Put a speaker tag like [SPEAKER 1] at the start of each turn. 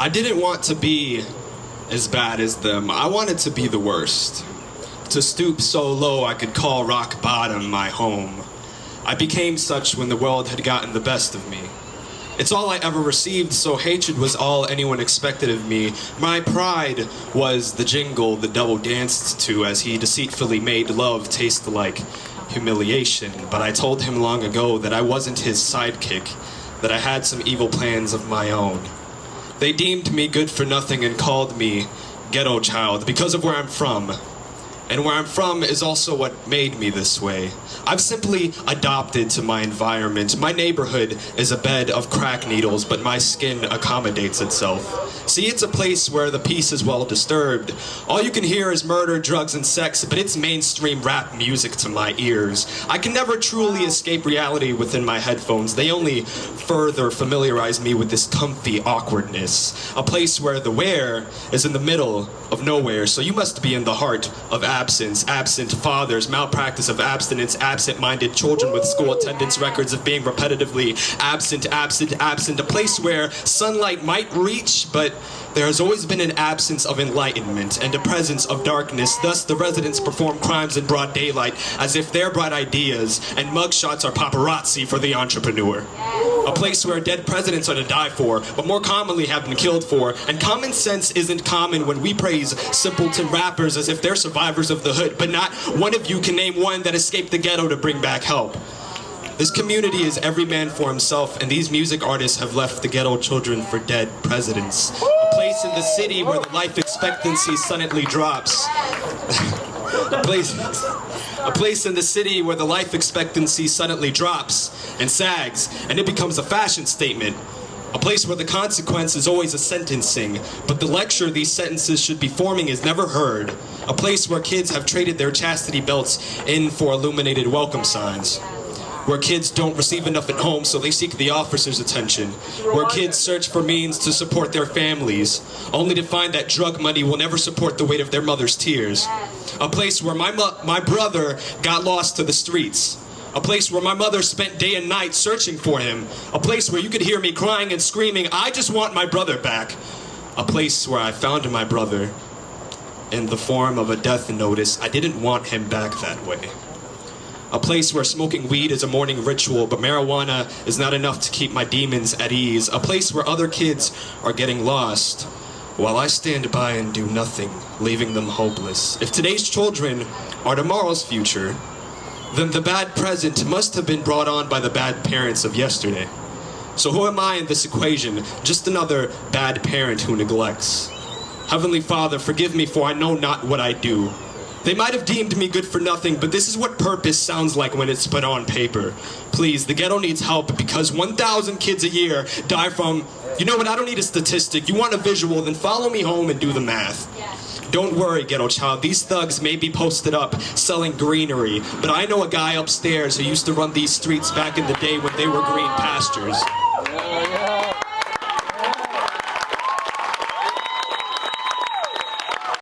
[SPEAKER 1] I didn't want to be as bad as them. I wanted to be the worst. To stoop so low I could call rock bottom my home. I became such when the world had gotten the best of me. It's all I ever received, so hatred was all anyone expected of me. My pride was the jingle the devil danced to as he deceitfully made love taste like humiliation. But I told him long ago that I wasn't his sidekick, that I had some evil plans of my own. They deemed me good for nothing and called me ghetto child because of where I'm from. And where I'm from is also what made me this way. I've simply adopted to my environment. My neighborhood is a bed of crack needles, but my skin accommodates itself. See, it's a place where the peace is well disturbed. All you can hear is murder, drugs, and sex, but it's mainstream rap music to my ears. I can never truly escape reality within my headphones. They only further familiarize me with this comfy awkwardness. A place where the where is in the middle of nowhere, so you must be in the heart of absence, absent fathers, malpractice of abstinence, absent-minded children with school attendance records of being repetitively absent, a place where sunlight might reach, but there has always been an absence of enlightenment and a presence of darkness. Thus, the residents perform crimes in broad daylight as if their bright ideas and mugshots are paparazzi for the entrepreneur. A place where dead presidents are to die for, but more commonly have been killed for. And common sense isn't common when we praise simpleton rappers as if they're survivors of the hood, but not one of you can name one that escaped the ghetto to bring back help. This community is every man for himself, and these music artists have left the ghetto children for dead presidents. A place in the city where the life expectancy suddenly drops. A place in the city where the life expectancy suddenly drops and sags, and it becomes a fashion statement. A place where the consequence is always a sentencing, but the lecture these sentences should be forming is never heard. A place where kids have traded their chastity belts in for illuminated welcome signs. Where kids don't receive enough at home, so they seek the officer's attention. Where kids search for means to support their families, only to find that drug money will never support the weight of their mother's tears. A place where my brother got lost to the streets. A place where my mother spent day and night searching for him. A place where you could hear me crying and screaming, I just want my brother back. A place where I found my brother in the form of a death notice. I didn't want him back that way. A place where smoking weed is a morning ritual, but marijuana is not enough to keep my demons at ease. A place where other kids are getting lost, while I stand by and do nothing, leaving them hopeless. If today's children are tomorrow's future, then the bad present must have been brought on by the bad parents of yesterday. So who am I in this equation? Just another bad parent who neglects. Heavenly Father, forgive me, for I know not what I do. They might have deemed me good for nothing, but this is what purpose sounds like when it's put on paper. Please, the ghetto needs help because 1,000 kids a year die from... You know what, I don't need a statistic. You want a visual, then follow me home and do the math. Don't worry, ghetto child. These thugs may be posted up selling greenery, but I know a guy upstairs who used to run these streets back in the day when they were green pastures.